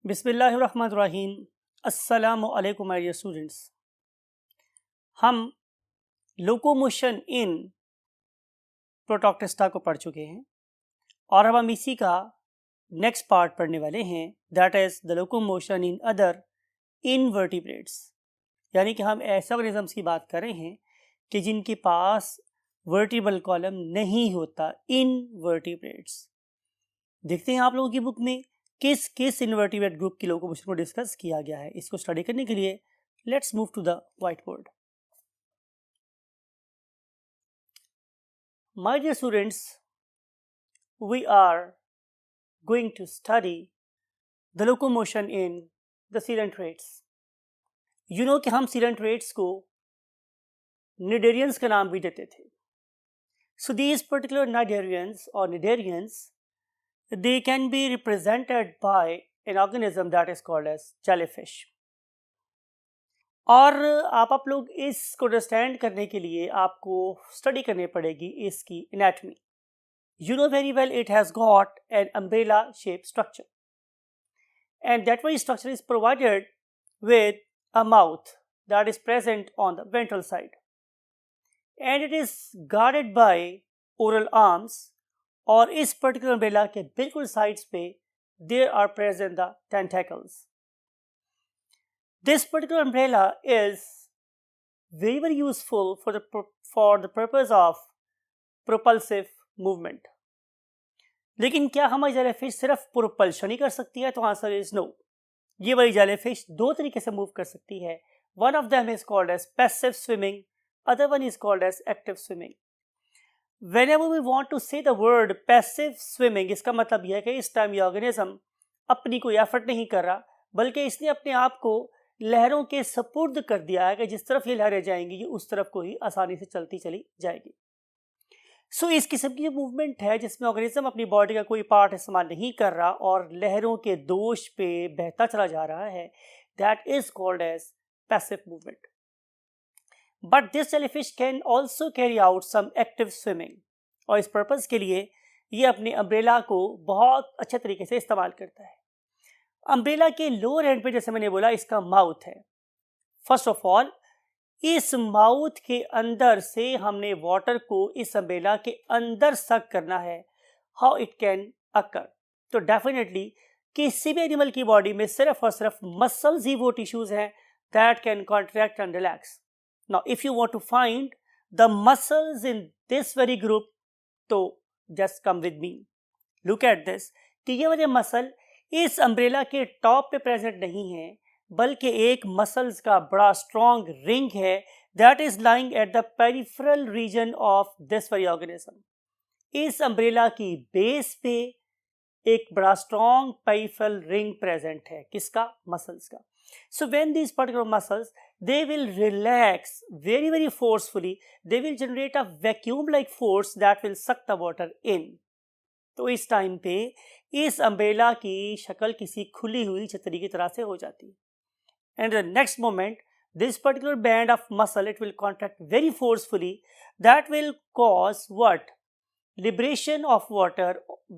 बिस्मिल्लाहिर्रहमानिर्रहीम। अस्सलामु अलैकुम माय डियर स्टूडेंट्स। हम लोकोमोशन इन प्रोटॉक्टेस्टा को पढ़ चुके हैं और अब हम इसी का नेक्स्ट पार्ट पढ़ने वाले हैं, that is the locomotion in other invertebrates. यानी कि हम ऐसे ऑर्गेनिजम्स की बात कर रहे हैं कि जिनके पास वर्टिब्रल कॉलम नहीं होता, इनवर्टिब्रेट्स। देखते हैं आप लोगों की बुक में किस किस इनवर्टिब्रेट ग्रुप की लोकोमोशन को डिस्कस किया गया है। इसको स्टडी करने के लिए let's move to the whiteboard. My dear students, we are going to study the locomotion in the coelenterates. You know कि हम सीडेंट्रेट्स को निडेरियंस का नाम भी देते थे। सो दीज पर्टिकुलर नाइडेरियंस और cnidarians, they can be represented by an organism that is called as jellyfish। और आप लोग इसको अंडरस्टैंड करने के लिए आपको स्टडी करनी पड़ेगी इसकी anatomy. You know very well it has got an umbrella shape structure and that very structure is provided with a mouth that is present on the ventral side, and it is guarded by oral arms। और इस particular umbrella के बिल्कुल sides पे there are present the tentacles. This particular umbrella is very very useful for the purpose of propulsive movement। लेकिन क्या हमारी jellyfish सिर्फ propulsion ही कर सकती है? तो आंसर इज नो। ये वाली जेलीफिश दो तरीके से मूव कर सकती है। One of them is called as passive swimming, other one is called as active swimming. Whenever we want to say the word passive swimming, इसका मतलब यह है कि इस टाइम ये ऑर्गेनिज्म अपनी कोई एफर्ट नहीं कर रहा, बल्कि इसने अपने आप को लहरों के सपुर्द कर दिया है कि जिस तरफ ये लहरें जाएंगी ये उस तरफ को ही आसानी से चलती चली जाएगी। सो इस किस्म की मूवमेंट है जिसमें ऑर्गेनिज्म अपनी बॉडी का कोई पार्ट इस्तेमाल नहीं कर रहा और लहरों के दोष पे बहता चला जा रहा है। That is called as passive movement. But this jellyfish can also carry out some active swimming। और इस पर्पज़ के लिए ये अपने अम्ब्रेला को बहुत अच्छे तरीके से इस्तेमाल करता है। अम्ब्रेला के लोअर एंड पे जैसे मैंने बोला इसका माउथ है। फर्स्ट ऑफ ऑल इस माउथ के अंदर से हमने वाटर को इस अम्ब्रेला के अंदर सक करना है। How it can occur? तो डेफिनेटली किसी भी एनिमल की बॉडी में सिर्फ और सिर्फ मसल्स ही वो टिश्यूज हैं that can contract and relax. Now, if you want to find the muscles in this very group, तो just come with me. Look at this कि ये वाले मसल इस अम्ब्रेला के टॉप पे प्रेजेंट नहीं है, बल्कि एक मसल्स का बड़ा स्ट्रॉन्ग रिंग है that is lying at the peripheral region of this very organism. इस अम्ब्रेला की बेस पे एक बड़ा स्ट्रॉन्ग पेरिफेरल रिंग प्रेजेंट है। किसका? मसल्स का। So when these particular muscles, they will relax very very forcefully, they will generate a vacuum like force that will suck the water in। तो इस time पे इस अम्ब्रेला की शक्ल किसी खुली हुई छतरी की तरह से हो जाती है। And the next moment this particular band of muscle, it will contract very forcefully, that will cause what? Liberation of water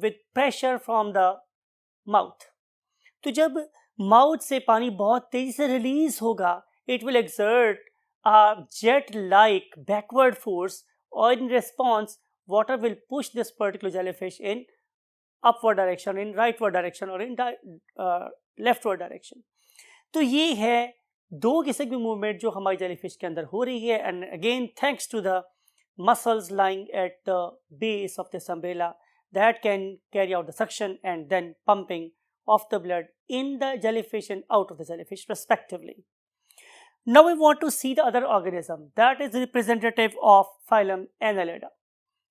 with pressure from the mouth। तो जब माउथ से पानी बहुत तेजी से रिलीज होगा, it will exert a jet like backward force और in response water will push this particular jellyfish in upward direction, in rightward direction और इन लेफ्टवर्ड डायरेक्शन। तो ये है दो किस्म की मूवमेंट जो हमारी जेलीफिश के अंदर हो रही है। And again thanks to the muscles lying at the base of this umbrella that can carry out the suction and then pumping of the blood in the jellyfish and out of the jellyfish respectively। Now we want to see the other organism that is representative of phylum Annelida।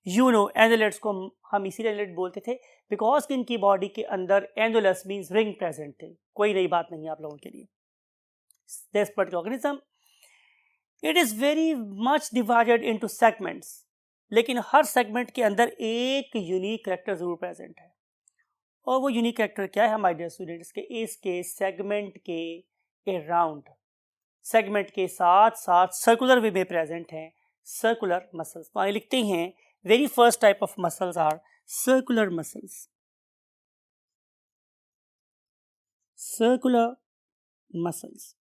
You know annelids को हम इसीलिए annelid बोलते थे because इनकी body के अंदर annulus means ring present थे। कोई नई बात नहीं है आप लोगों के लिए। This particular organism, it is very much divided into segments, लेकिन हर सेगमेंट के अंदर एक यूनिक कैरेक्टर जरूर प्रेजेंट है। और वो यूनिक कैरेक्टर क्या है हमारे डियर स्टूडेंट्स के? इसके सेगमेंट के अराउंड, सेगमेंट के साथ साथ सर्कुलर वे में प्रेजेंट हैं सर्कुलर मसल्स। तो आगे लिखते हैं very first type of muscles are circular muscles. Circular muscles.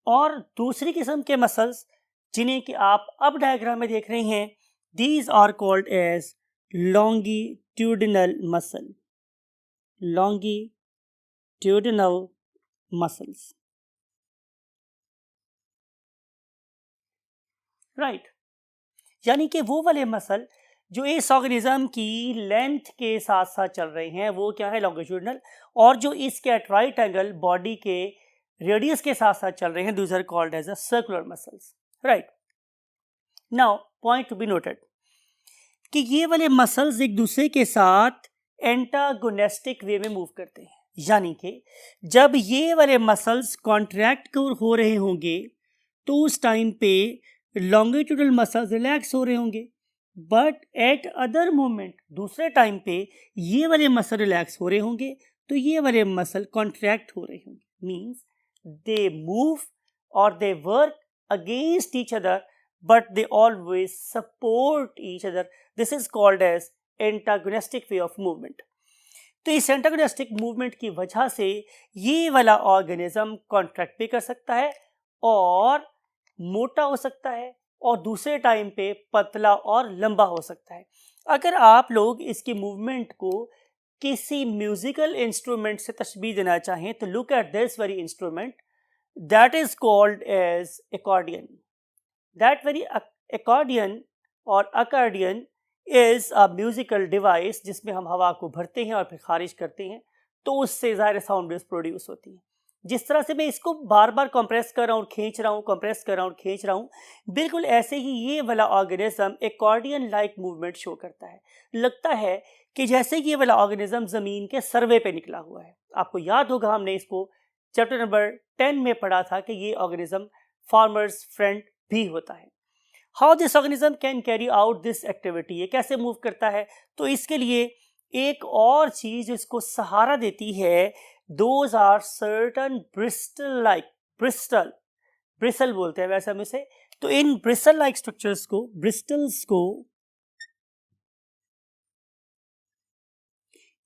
और दूसरी किस्म के मसल्स जिन्हें कि आप अब डायग्राम में देख रहे हैं, these are called as longitudinal muscle, longitudinal muscles, right. यानी कि वो वाले मसल जो इस ऑर्गेनिज्म की लेंथ के साथ साथ चल रहे हैं वो क्या है, लॉन्गिट्यूडिनल, और जो इसके एट राइट एंगल बॉडी के रेडियस के साथ साथ चल रहे हैं, दूसर called as a circular muscles, right. Now point to be noted कि ये वाले मसल्स एक दूसरे के साथ एंटागोनिस्टिक वे में मूव करते हैं, यानी कि जब ये वाले मसल्स कॉन्ट्रैक्ट हो रहे होंगे तो उस टाइम पे लॉन्गिट्यूडल मसल्स रिलैक्स हो रहे होंगे, बट एट अदर मोमेंट दूसरे टाइम पे ये वाले मसल रिलैक्स हो रहे होंगे तो ये वाले मसल कॉन्ट्रैक्ट हो रहे होंगे, मीन्स दे मूव और they work against each other but they always support each other. This is called as antagonistic way of movement. तो इस एंटागोनिस्टिक मूवमेंट की वजह से ये वाला ऑर्गेनिज्म कॉन्ट्रैक्ट भी कर सकता है और मोटा हो सकता है और दूसरे टाइम पे पतला और लंबा हो सकता है। अगर आप लोग इसकी मूवमेंट को किसी म्यूजिकल इंस्ट्रूमेंट से तशबीह देना चाहें तो look at this very instrument that is called as accordion. That very accordion or accordion is a musical device जिसमें हम हवा को भरते हैं और फिर खारिज करते हैं तो उससे ज़ाहिर साउंड वेव्स प्रोड्यूस होती हैं। जिस तरह से मैं इसको बार बार कंप्रेस कर रहा हूँ, खींच रहा हूँ, कंप्रेस कर रहा हूँ, खींच रहा हूँ, बिल्कुल ऐसे ही ये वाला ऑर्गेनिज्म एक्कॉर्डियन लाइक मूवमेंट शो करता है। लगता है कि जैसे ये वाला ऑर्गेनिज्म ज़मीन के सर्वे पे निकला हुआ है। आपको याद होगा हमने इसको चैप्टर नंबर 10 में पढ़ा था कि ये ऑर्गेनिज्म फार्मर्स फ्रेंड भी होता है। How this organism can carry out this activity, ये कैसे मूव करता है, तो इसके लिए एक और चीज इसको सहारा देती है, those are certain bristle like, bristle बोलते हैं वैसे हम इसे, तो इन ब्रिसल लाइक स्ट्रक्चर्स को, ब्रिस्टल्स को,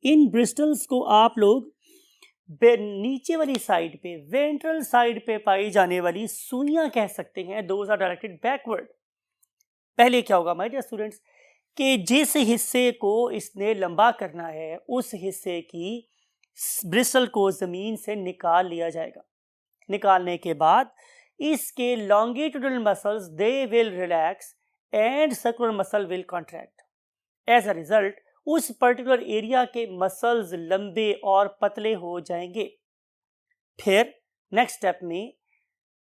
इन ब्रिस्टल्स को आप लोग नीचे वाली साइड पे, वेंट्रल साइड पे पाई जाने वाली सुइयां कह सकते हैं। Those are directed backward. पहले क्या होगा माय डियर स्टूडेंट्स कि जिस हिस्से को इसने लंबा करना है उस हिस्से की ब्रिस्टल को जमीन से निकाल लिया जाएगा। निकालने के बाद इसके longitudinal muscles they will relax and circular muscle will contract. As a result उस पर्टिकुलर एरिया के मसल्स लंबे और पतले हो जाएंगे। फिर नेक्स्ट स्टेप में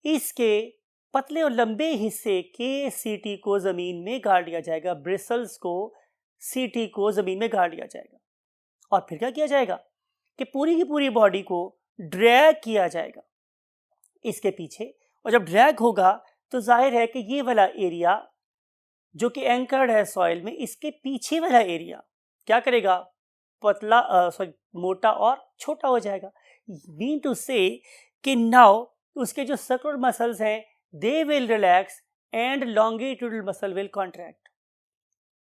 इसके पतले और लंबे हिस्से के सीटी को जमीन में गाड़ लिया जाएगा, ब्रिसल्स को सीटी को जमीन में गाड़ लिया जाएगा। और फिर क्या किया जाएगा कि पूरी की पूरी बॉडी को ड्रैग किया जाएगा इसके पीछे, और जब ड्रैग होगा तो जाहिर है कि ये वाला एरिया जो कि एंकर्ड है सॉइल में, इसके पीछे वाला एरिया क्या करेगा, पतला मोटा और छोटा हो जाएगा। मीन टू से कि नाउ उसके जो सर्कुलर मसल्स हैं दे will relax and longitudinal muscle will contract.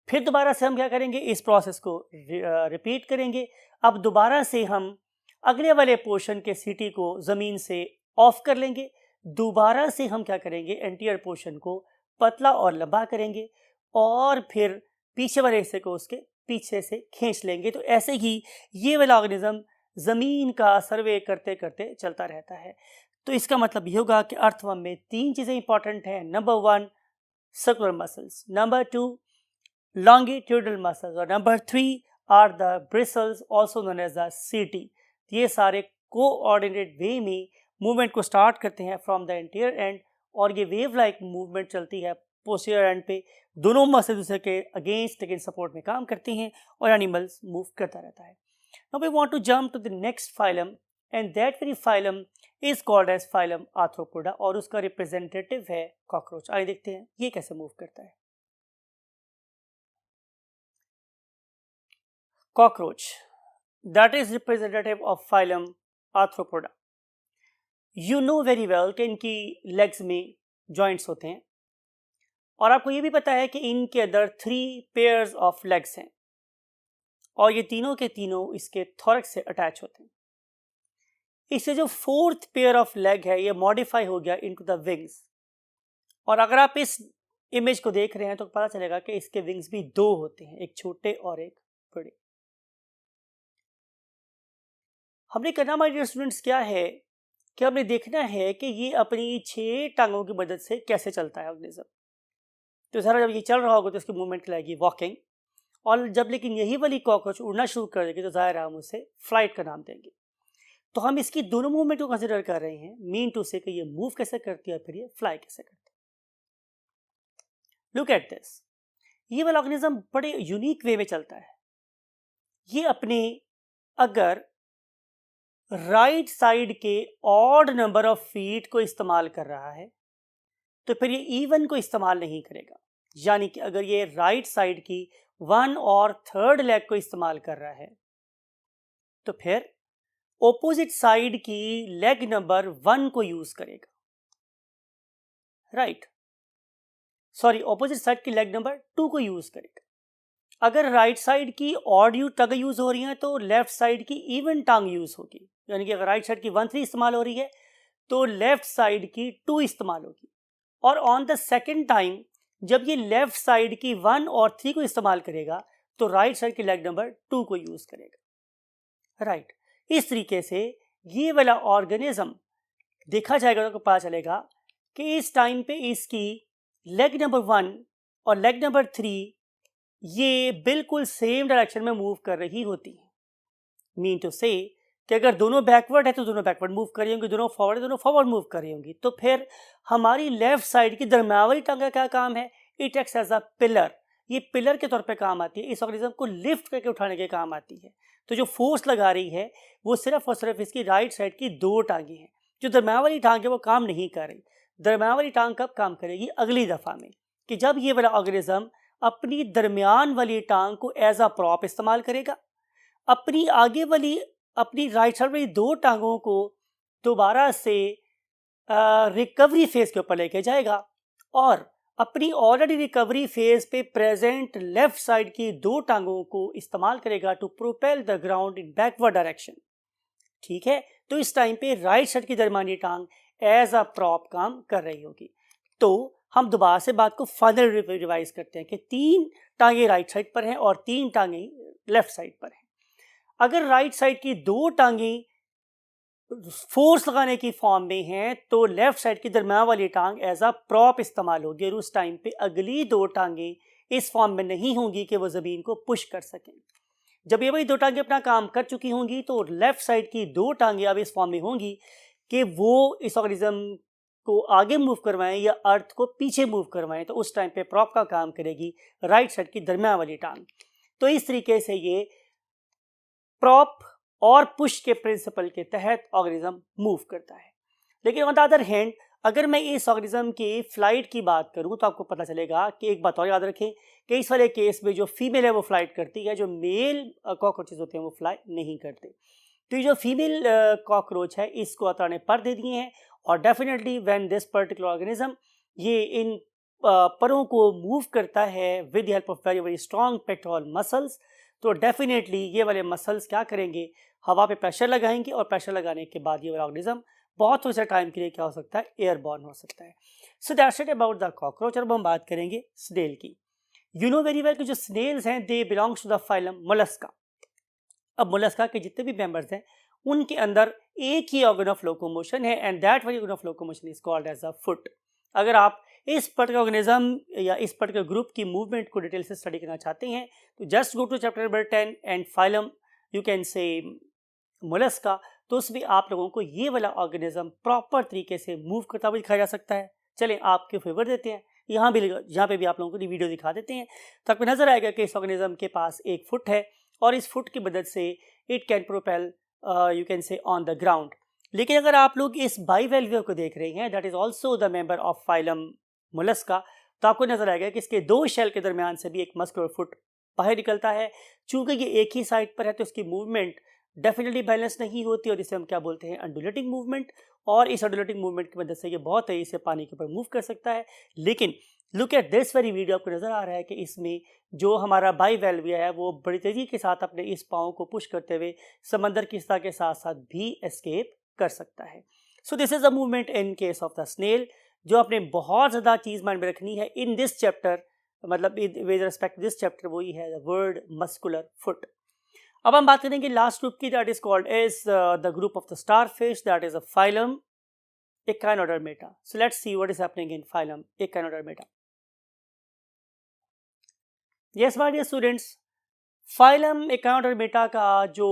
फिर दोबारा से हम क्या करेंगे, इस प्रोसेस को रिपीट करेंगे। अब दोबारा से हम अगले वाले पोर्शन के सीटी को ज़मीन से ऑफ कर लेंगे। दोबारा से हम क्या करेंगे, एंटीरियर पोर्शन को पतला और लंबा करेंगे और फिर पीछे वाले हिस्से को उसके पीछे से खींच लेंगे। तो ऐसे ही ये वाला ऑर्गेनिज्म ज़मीन का सर्वे करते करते चलता रहता है। तो इसका मतलब ये होगा कि अर्थवर्म में 3 चीज़ें इंपॉर्टेंट हैं। Number 1 circular muscles, number 2 longitudinal muscles और number 3 are the bristles also known as the setae. ये सारे कोऑर्डिनेट वे में मूवमेंट को स्टार्ट करते हैं फ्रॉम द इंटीरियर एंड, और ये वेव लाइक मूवमेंट चलती है पोस्टीरियर एंड पे। दोनों मसल दूसरे के अगेंस्ट लेकिन सपोर्ट में काम करती हैं और एनिमल्स मूव करता रहता है। Now we want to jump to the next phylum and that very phylum is called as phylum Arthropoda और उसका रिप्रेजेंटेटिव है कॉकरोच। आइए देखते हैं ये कैसे मूव करता है। Cockroach that is representative of phylum arthropoda. You know very well कि इनकी लेग्स में जॉइंट्स होते हैं और आपको ये भी पता है कि इनके अंदर 3 पेयर्स ऑफ लेग्स हैं और ये तीनों के तीनों इसके थोरक्स से अटैच होते हैं। इससे जो फोर्थ पेयर ऑफ लेग है ये मॉडिफाई हो गया इनटू द विंग्स। और अगर आप इस इमेज को देख रहे हैं तो पता चलेगा कि इसके विंग्स भी दो होते हैं, एक छोटे और एक बड़े। हमने करना हमारे डियर स्टूडेंट्स क्या है कि हमने देखना है कि ये अपनी 6 टांगों की मदद से कैसे चलता है ऑर्गेनिज्म। तो सारा जब ये चल रहा होगा तो इसकी मूवमेंट कहलाएगी वॉकिंग, और जब लेकिन यही वाली कॉकरोच उड़ना शुरू कर देगी तो जाहिर है हम उसे फ्लाइट का नाम देंगे। तो हम इसकी दोनों मूवमेंट को कंसिडर कर रहे हैं, मीन टू से कि ये मूव कैसे करती है और फिर ये फ्लाई कैसे करती है। लुक एट दिस, ये वाला ऑर्गेनिज्म बड़े यूनिक वे में चलता है। ये अपने अगर राइट साइड के ऑड नंबर ऑफ फीट को इस्तेमाल कर रहा है तो फिर ये इवन को इस्तेमाल नहीं करेगा। यानी कि अगर ये राइट साइड की 1 और 3rd लेग को इस्तेमाल कर रहा है तो फिर ऑपोजिट साइड की लेग नंबर 1 को यूज करेगा, राइट, सॉरी, ऑपोजिट साइड की लेग नंबर 2 को यूज करेगा। अगर राइट साइड की ऑड टांग यूज हो रही है तो लेफ्ट साइड की इवन टांग यूज होगी। यानी कि अगर राइट साइड की 1 3 इस्तेमाल हो रही है तो लेफ्ट साइड की 2 इस्तेमाल होगी। और ऑन द सेकेंड टाइम जब ये लेफ्ट साइड की 1 और 3 को इस्तेमाल करेगा तो राइट साइड की लेग नंबर 2 को यूज करेगा, राइट। इस तरीके से ये वाला ऑर्गेनिज्म देखा जाएगा तो पता चलेगा कि इस टाइम पे इसकी लेग नंबर 1 और लेग नंबर 3 ये बिल्कुल सेम डायरेक्शन में मूव कर रही होती है। मीन टू से कि अगर दोनों बैकवर्ड है तो दोनों बैकवर्ड मूव कर रही होंगी, दोनों फॉरवर्ड है दोनों फॉरवर्ड मूव कर रही होंगी। तो फिर हमारी लेफ्ट साइड की दरमियान वाली टांग का क्या काम है? It acts as a pillar. ये पिलर के तौर पे काम आती है, इस ऑर्गेनिज्म को लिफ्ट करके उठाने के काम आती है। तो जो फोर्स लगा रही है वो सिर्फ और सिर्फ इसकी राइट साइड की 2 टांगे हैं। जो दरमियान वाली टांग है वो काम नहीं कर रही। दरमियान वाली टांग कब काम करेगी? अगली दफ़ा में, कि जब ये वाला ऑर्गेनिज्म अपनी दरमियान वाली टांग को एज अ प्रॉप इस्तेमाल करेगा, अपनी आगे वाली अपनी राइट साइड वाली 2 टांगों को दोबारा से रिकवरी फेज के ऊपर लेके जाएगा और अपनी ऑलरेडी रिकवरी फेज पे प्रेजेंट लेफ्ट साइड की 2 टांगों को इस्तेमाल करेगा to propel the ground in backward direction. ठीक है, तो इस टाइम पे राइट साइड की दरमियानी टांग एज अ प्रॉप काम कर रही होगी। तो हम दोबारा से बात को फर्दर रिवाइज करते हैं कि 3 टांगे राइट साइड पर हैं और 3 टांगे लेफ्ट साइड पर हैं। अगर राइट साइड की 2 टांगे फोर्स लगाने की फॉर्म में हैं तो लेफ्ट साइड की दरमियान वाली टांग एज अ प्रॉप इस्तेमाल होगी और उस टाइम पे अगली 2 टांगे इस फॉर्म में नहीं होंगी कि वो ज़मीन को पुश कर सकें। जब ये वही 2 टांगे अपना काम कर चुकी होंगी तो लेफ्ट साइड की 2 टांगे अब इस फॉर्म में होंगी कि वो इस ऑर्गेनिज्म को आगे मूव करवाएं या अर्थ को पीछे मूव करवाएं। तो उस टाइम पे प्रॉप का काम करेगी राइट साइड की दरमियान वाली टांग। तो इस तरीके से ये प्रॉप और पुश के प्रिंसिपल के तहत ऑर्गेनिज्म मूव करता है। लेकिन ऑन द अदर हैंड अगर मैं इस ऑर्गेनिज्म की फ्लाइट की बात करूं तो आपको पता चलेगा कि एक बात और याद रखें कि इस वाले केस में जो फीमेल है वो फ्लाइट करती है, जो मेल कॉकरोचेस होते हैं वो फ्लाई नहीं करते। तो ये जो फीमेल कॉकरोच है इसको अल्लाह ने पर दे दिए हैं और definitely when this particular organism ये इन परों को मूव करता है with help of very very strong pectoral muscles, तो डेफिनेटली ये वाले मसल्स क्या करेंगे? हवा पे प्रेशर लगाएंगे और प्रेशर लगाने के बाद ये वाला ऑर्गेनिज्म बहुत थोड़े टाइम के लिए क्या हो सकता है? एयरबॉर्न हो सकता है। So that's it about the cockroach. अब हम बात करेंगे स्नेल की। यू नो वेरी वेल कि जो स्नेल्स हैं they belongs to the phylum Mollusca. अब मोलस्का के जितने भी मेंबर्स हैं उनके अंदर एक ही ऑर्गन ऑफ लोकोमोशन है and that very organ of locomotion is called as a foot. अगर आप इस पर्टिकुलर ऑर्गेनिज्म या इस पर्टिकुलर ग्रुप की मूवमेंट को डिटेल से स्टडी करना चाहते हैं तो just go to chapter number 10 and phylum you can say Mollusca. तो उसमें आप लोगों को ये वाला ऑर्गेनिज्म प्रॉपर तरीके से मूव करता हुआ दिखाया जा सकता है। चलें आपके फेवर देते हैं, यहाँ पे भी आप लोगों को वीडियो दिखा देते हैं तो आपको नजर आएगा कि इस ऑर्गेनिज्म के पास एक फुट है और इस फुट की मदद से it can propel you can से ऑन द ग्राउंड। लेकिन अगर आप लोग इस बाइवेल्वियर को देख रहे हैं that is also the member of phylum Mollusca, तो आपको नजर आएगा कि इसके 2 शेल के दरमियान से भी एक मस्कुलर फुट बाहर निकलता है। चूंकि ये एक ही साइड पर है तो इसकी मूवमेंट डेफिनेटली बैलेंस नहीं होती और इसे हम क्या बोलते हैं? Undulating movement. और इस अंडुलेटिंग मूवमेंट की मदद से ये बहुत तेजी से पानी के ऊपर मूव कर सकता है। लेकिन look at this very video, आपको नज़र आ रहा है कि इसमें जो हमारा बाईवेल्विया है वो बड़ी तेज़ी के साथ अपने इस पाँव को पुश करते हुए समंदर की सतह के साथ साथ भी एस्केप कर सकता है। So this is a movement in case of the snail. जो आपने बहुत ज़्यादा चीज़ माइंड में रखनी है इन दिस चैप्टर, मतलब विद रिस्पेक्ट दिस चैप्टर, वही है द वर्ड मस्कुलर फुट। अब हम बात करेंगे लास्ट ग्रुप की, that is called as the group of the starfish, that is a phylum Echinodermata. So let's see what is happening in phylum Echinodermata. Yes, my dear students, phylum Echinodermata का जो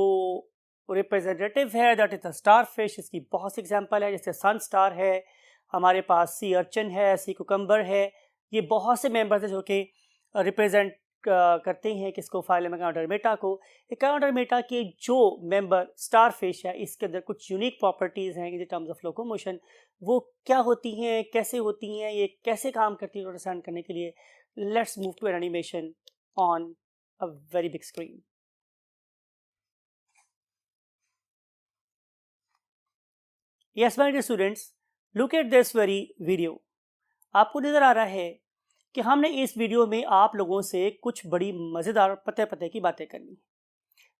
representative है that is the starfish, इसकी बहुत सी example है, जैसे सन star है, हमारे पास सी अर्चन है, सी कुकम्बर है। ये बहुत से मेंबर्स हैं जो कि रिप्रेजेंट करते हैं किसको, फाइलम एकाउंटरमेटा को। एकाउंटरमेटा के जो मेंबर स्टारफिश है इसके अंदर कुछ यूनिक प्रॉपर्टीज़ हैं इन टर्म्स ऑफ लोकोमोशन। वो क्या होती हैं, कैसे होती हैं, ये कैसे काम करती है, अंडरस्टैंड करने के लिए let's move to an animation on a very big screen. Yes my dear students, look at this very video. आपको नज़र आ रहा है कि हमने इस वीडियो में आप लोगों से कुछ बड़ी मज़ेदार पते पते की बातें करनी है।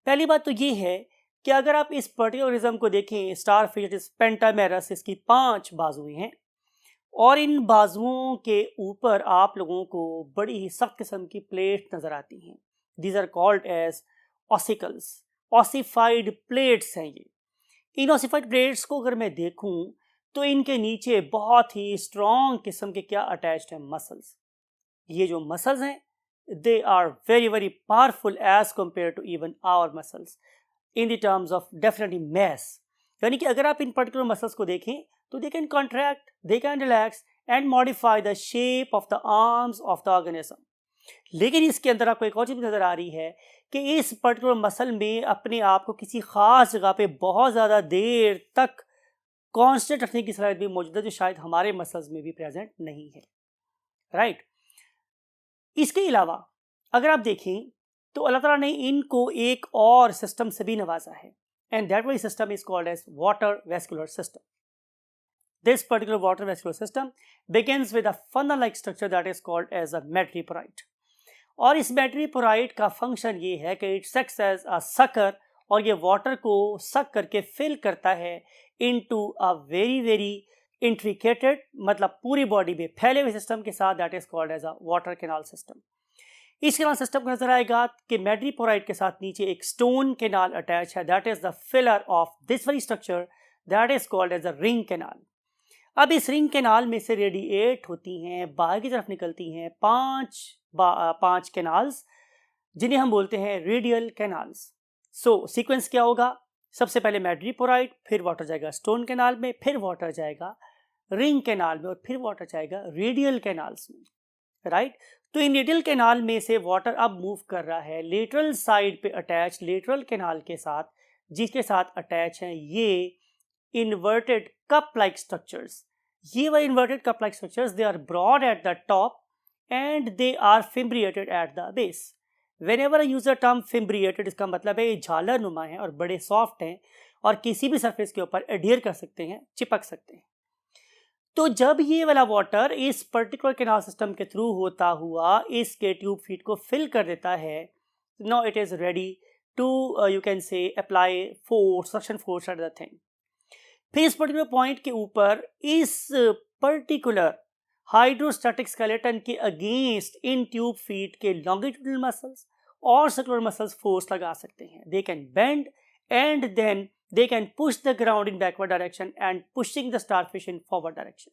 पहली बात तो ये है कि अगर आप इस पर्टिकुलर ऑर्गेनिज्म को देखें, स्टारफिश पेंटामेरस, इसकी 5 बाजुएं हैं और इन बाजुओं के ऊपर आप लोगों को बड़ी ही सख्त किस्म की प्लेट नज़र आती हैं। These are called as ossicles, ossified plates हैं ये। इन ऑसिफाइड प्लेट्स को अगर मैं देखूं तो इनके नीचे बहुत ही स्ट्रॉन्ग किस्म के क्या अटैच्ड हैं, मसल्स। ये जो मसल्स हैं they are very very powerful as compare to even our muscles in the terms of definitely mass. यानी कि अगर आप इन पर्टिकुलर मसल्स को देखें तो they can contract, they can relax and modify the shape of the arms of the organism. लेकिन इसके अंदर आपको एक और चीज़ नज़र आ रही है कि इस पर्टिकुलर मसल में अपने आप को किसी खास जगह पे बहुत ज़्यादा देर तक कांस्टेंट रखने की सलाहियत भी मौजूद है, जो शायद हमारे मसल्स में भी प्रेजेंट नहीं है, राइट। इसके अलावा अगर आप देखें तो अल्लाह ताला ने इनको एक और सिस्टम से भी नवाजा है, and that very system is called as water vascular system. This particular water vascular system begins with a funnel like structure that is called as a madreporite. और इस मैट्रीपोराइट का फंक्शन ये है कि it acts as a sucker, और ये water को suck करके फिल करता है into a very very intricated, मतलब पूरी बॉडी में फैले हुए सिस्टम के साथ, that is called as a water canal system. इस कैनाल सिस्टम को नजर आएगा कि मैट्रीपोराइट के साथ नीचे एक स्टोन कैनाल अटैच है, that is the filler of this very structure, that is called as a ring canal. अब इस रिंग कैनाल में से रेडिएट होती हैं, बाहर की तरफ निकलती हैं पांच कैनाल्स, जिन्हें हम बोलते हैं रेडियल कैनाल्स। सो सीक्वेंस क्या होगा, सबसे पहले मैट्रीपोराइट, फिर वाटर जाएगा स्टोन कैनाल में, फिर वाटर जाएगा रिंग कैनाल में, और फिर वाटर जाएगा रेडियल कैनाल्स में, राइट। तो इन रेडियल कैनाल में से वाटर अब मूव कर रहा है लेटरल साइड पे अटैच लेटरल कैनाल के साथ, जिसके साथ अटैच हैं ये inverted cup-like structures. ये वह inverted cup-like structures, they are broad at the top and they are fimbriated at the base. Whenever I use the term fimbriated, इसका मतलब है ये झालर नुमा है और बड़े सॉफ्ट हैं और किसी भी सरफेस के ऊपर एडहियर कर सकते हैं, चिपक सकते हैं। तो जब ये वाला वाटर इस पर्टिकुलर कैनाल सिस्टम के थ्रू होता हुआ इसके ट्यूब फीट को फिल कर देता है, now it is ready to you can say apply force, suction force at the thing. फिर इस पर्टिकुलर पॉइंट के ऊपर इस पर्टिकुलर हाइड्रोस्टैटिक स्केलेटन के अगेंस्ट इन ट्यूब फीट के लॉन्गिट्यूडनल मसल्स और सर्कुलर मसल्स फोर्स लगा सकते हैं। They can bend and then they can push the ground in backward direction and pushing the starfish in forward direction.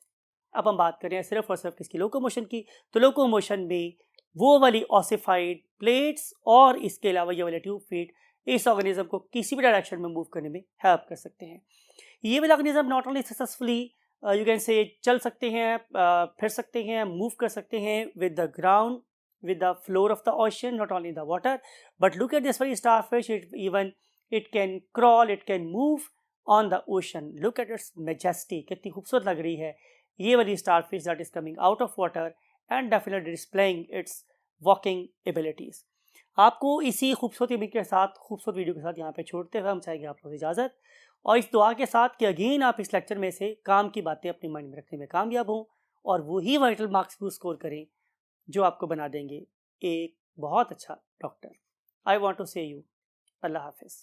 अब हम बात करें सिर्फ और सिर्फ किसकी, लोकोमोशन की। तो लोकोमोशन में वो वाली ऑसिफाइड प्लेट्स और इसके अलावा ये वाले ट्यूब फीट इस ऑर्गेनिज्म को किसी भी डायरेक्शन में मूव करने में हेल्प कर सकते हैं। ये वाला organism not only successfully you can से चल सकते हैं, फिर सकते हैं, मूव कर सकते हैं with the ground, with the floor of the ocean, not only the water, but look at this very starfish, it can crawl, it can move on the ocean. Look at its majesty, कितनी खूबसूरत लग रही है ये वाली starfish that is coming out of water and definitely displaying its walking abilities. आपको इसी खूबसूरत इमेज के साथ, खूबसूरत वीडियो के साथ यहाँ पे छोड़ते हुए हम चाहेंगे आप लोगों से इजाज़त, और इस दुआ के साथ कि अगेन आप इस लेक्चर में से काम की बातें अपने माइंड में रखने में कामयाब हों और वही वाइटल मार्क्स को स्कोर करें जो आपको बना देंगे एक बहुत अच्छा डॉक्टर। आई वॉन्ट टू से यू अल्लाह हाफिज़।